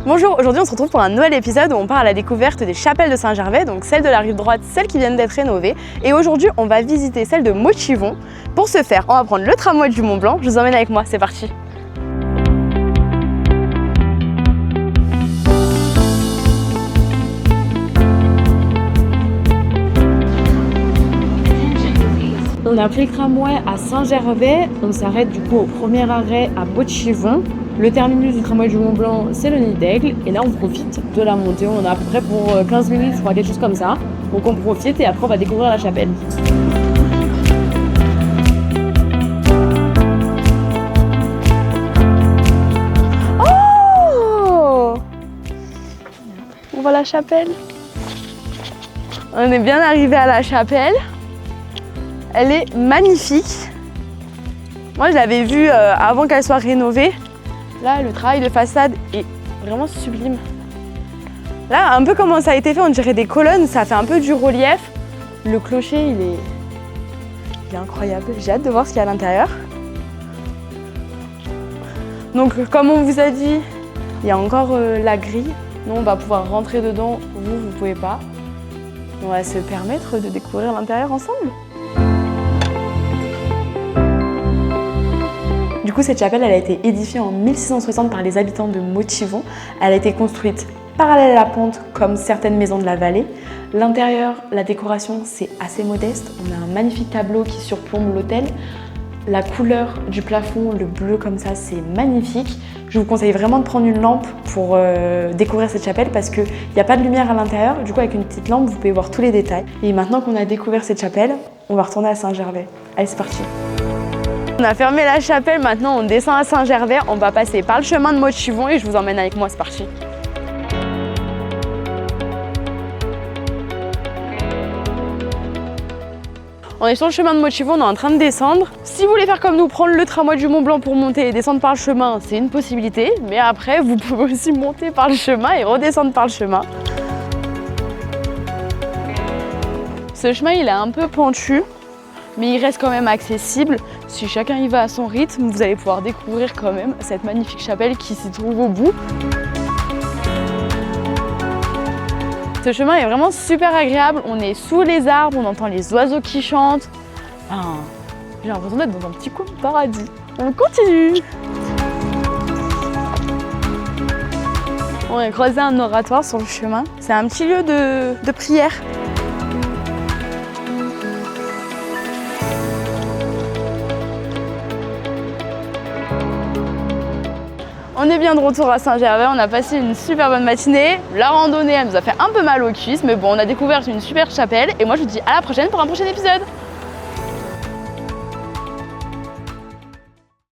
Bonjour, aujourd'hui on se retrouve pour un nouvel épisode où on part à la découverte des chapelles de Saint-Gervais, donc celles de la rive droite, celles qui viennent d'être rénovées. Et aujourd'hui on va visiter celle de Mochivon. Pour ce faire, on va prendre le tramway du Mont Blanc. Je vous emmène avec moi, c'est parti. On a pris le tramway à Saint-Gervais, on s'arrête du coup au premier arrêt à Mochivon. Le terminus du tramway du Mont Blanc, c'est le Nid d'Aigle. Et là, on profite de la montée. On a à peu près pour 15 minutes, je crois, quelque chose comme ça. Donc on profite et après, on va découvrir la chapelle. Oh! On voit la chapelle. On est bien arrivé à la chapelle. Elle est magnifique. Moi, je l'avais vue avant qu'elle soit rénovée. Là, le travail de façade est vraiment sublime. Là, un peu comment ça a été fait, on dirait des colonnes, ça fait un peu du relief. Le clocher, il est incroyable. J'ai hâte de voir ce qu'il y a à l'intérieur. Donc, comme on vous a dit, il y a encore la grille. Nous, on va pouvoir rentrer dedans. Vous pouvez pas. On va se permettre de découvrir l'intérieur ensemble. Du coup, cette chapelle, elle a été édifiée en 1660 par les habitants de Mochivon. Elle a été construite parallèle à la pente, comme certaines maisons de la vallée. L'intérieur, la décoration, c'est assez modeste. On a un magnifique tableau qui surplombe l'hôtel. La couleur du plafond, le bleu comme ça, c'est magnifique. Je vous conseille vraiment de prendre une lampe pour découvrir cette chapelle parce qu'il n'y a pas de lumière à l'intérieur. Du coup, avec une petite lampe, vous pouvez voir tous les détails. Et maintenant qu'on a découvert cette chapelle, on va retourner à Saint-Gervais. Allez, c'est parti. On a fermé la chapelle, maintenant on descend à Saint-Gervais. On va passer par le chemin de Mochivon et je vous emmène avec moi, c'est parti. On est sur le chemin de Mochivon, on est en train de descendre. Si vous voulez faire comme nous, prendre le tramway du Mont Blanc pour monter et descendre par le chemin, c'est une possibilité. Mais après, vous pouvez aussi monter par le chemin et redescendre par le chemin. Ce chemin, il est un peu pentu, mais il reste quand même accessible. Si chacun y va à son rythme, vous allez pouvoir découvrir quand même cette magnifique chapelle qui s'y trouve au bout. Ce chemin est vraiment super agréable, on est sous les arbres, on entend les oiseaux qui chantent. Enfin, j'ai l'impression d'être dans un petit coin de paradis. On continue. On a croisé un oratoire sur le chemin. C'est un petit lieu de prière. On est bien de retour à Saint-Gervais, on a passé une super bonne matinée. La randonnée, elle nous a fait un peu mal aux cuisses, mais bon, on a découvert une super chapelle. Et moi, je vous dis à la prochaine pour un prochain épisode.